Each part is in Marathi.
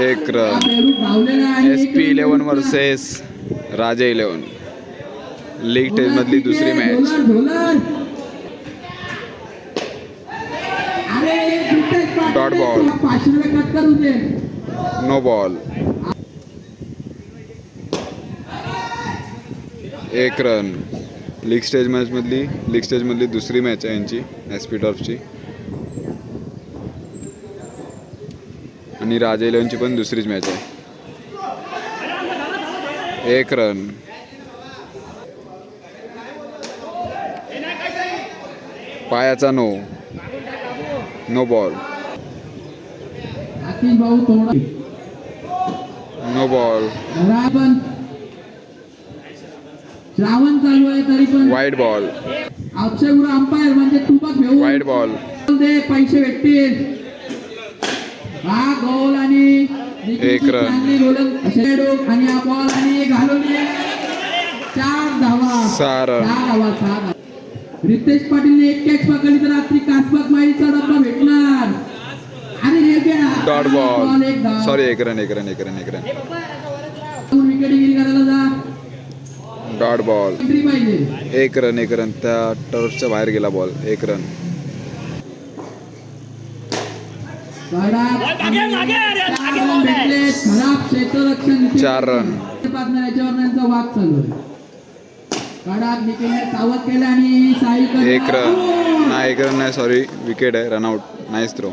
एक run. SP11 versus Raja 11. League test मधली दुसरी match. Dot ball. No ball. एक रन. लीग स्टेज मधली दुसरी मॅच आहे यांची SP टर्फची. आणि राजा 11ची पण दुसरीच मॅच आहे. एक रन. पायाचा no ball. No ball. Shravan चालू आहे तरी पण वाईड बॉल. अक्षय गुरु अंपायर म्हणजे तुपक घेऊन वाईड बॉल. दे पैसे भेटतील. हा गोल आणि एक रन. आणि हा बॉल आणि घालून 4 धावा. 6 रन. रितेश पाटीलने एक कॅच पकडली तर रात्री कासबाग माईचा डब्बा भेटणार. आणि डॉट बॉल. सॉरी एक रन. विकेट गिरी करायला जा. Dot ball. एंट्री पाहिजे. एक रन. त्या टर्फच्या बाहेर गेला बॉल. एक रन. खराब क्षेत्ररक्षण. 4 रन. याच्यावर वाद चालू आहे. कडक निखिलने सावध केलं आणि साई एक रन नाही सॉरी विकेट आहे. रनआउट. Nice throw.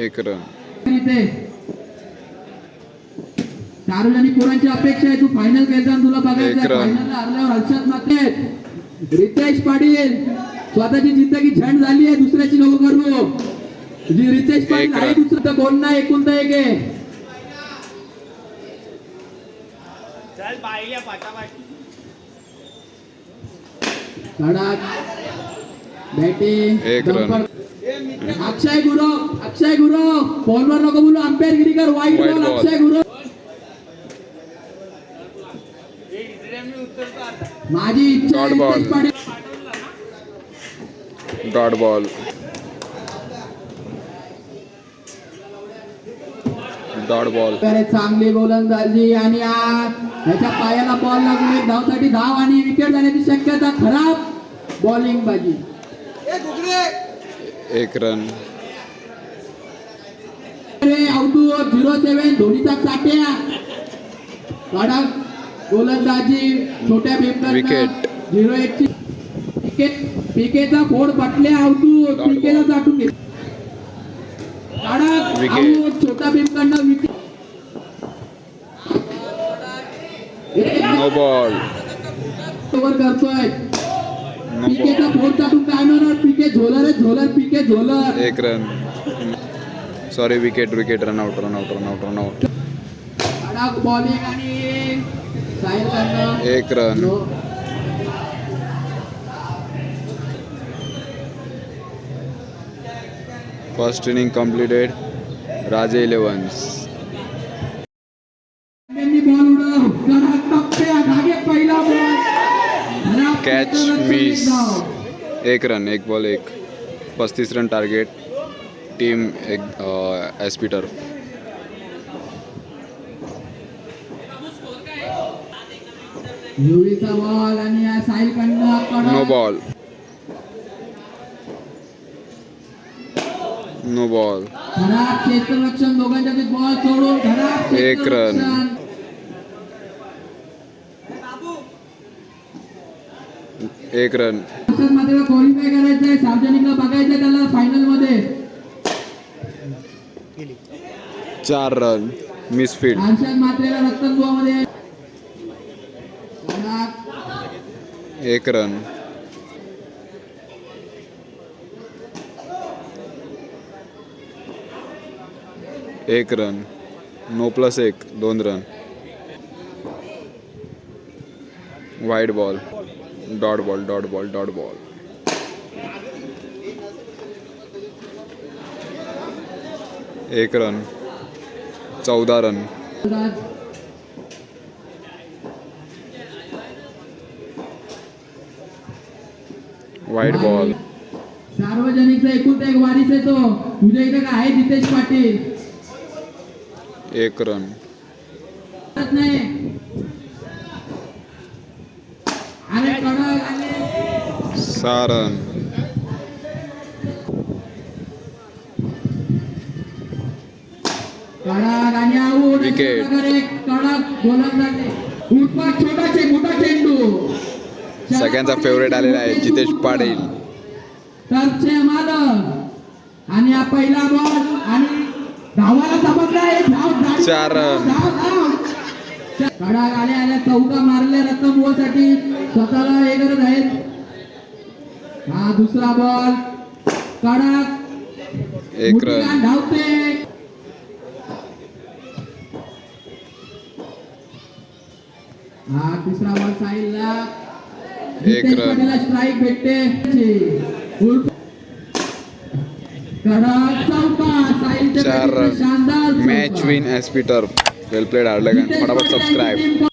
एक रन. सार्वजनिक पोरांची अपेक्षा आहे तू फायनल खेळताना तुला बघायचं. फायनल हरल्यावर हर्षात मात्र रितेश पाटील स्वतःची जिंदगी झंड झाली आहे. दुसऱ्याची नको करू. जी रितेश पाटील आहे दुसरं तर कोण नाही. एकुलता एक आहे. बॅटिंग. एक रन. अक्षय गुरु बॉलवर नको बोलू. अंपायर गिरी कर. वाईट बॉल. अक्षय गुरु माझी इच्छा. Dot ball. Dot ball. Dot ball. चांगली गोलंदाजी आणि ह्याच्या पायाला बॉल लागून एक धावसाठी धाव आणि विकेट जाण्याची शक्यता. खराब बॉलिंग बाजी. एक रन. आउट 0-7 धोनीचा चाट्या. कडक गोलंदाजी छोट्या बेपकर. विकेट. 0-1 ची विकेट. पीकेचा फोड पटले. आउट. पीकेला चाटून घेतला. विकेट. छोटा बेपकडनं विकेट. No ball. ओव्हर करतोय. पीकेचा फोड चाटून काय म्हणणार. पीके झोलर. पीके झोलर. एक रन. Sorry wicket. रनआउट. कडक बॉलिंग आणि साहिल करणं. एक run. First inning completed. Raja 11. Ball उडव. पहिला बॉल. Catch miss. एक रन. एक ball 1. 35 run target. Team SP turf. युवीचा बॉल आणि Sahil Karan. No ball. No ball. खराब क्षेत्ररक्षण. दोघांच्या बॉल सोडून खराब. एक रन. एक रन. मध्ये क्वालिफाय करायचंय. सार्वजनिकला बघायचंय त्याला फायनल मध्ये. 4 रन. मिसफील्ड. मात्रेला रक्तद्वामध्ये. एक रन. एक run. No plus 1. 2 run. Wide ball. Dot ball. एक रन. 14 रन. Wide ball. सार्वजनिकचा एकुलता एक वारीस आहे तो. तुझ्या इथे काय आहे जितेश पाटील? 1 रन. नाही. अरे कडक आले. 6 रन. कडक आणि आऊट. Wicket. कडक गोलंदाज. उठवा मोठा चेंडू. सगळ्यांचा फेवरेट आलेला आहे जितेश पाटील. टर्फचे मालक आणि हा पहिला बॉल आणि धावाला चमकलाय. 4 रन. कडक आल्या चौका मारले रत्नमुसाठी स्वतःला हे करत आहेत. हा दुसरा बॉल. कडक 1 रन. धावते. हा तिसरा बॉल साईडला. 1 रन. स्ट्राईक भेटते. कडक चौका. साईडच्या 4 रन. शानदार match win S P turf. Well played. Hard luck. फटाफट सबस्क्राईब.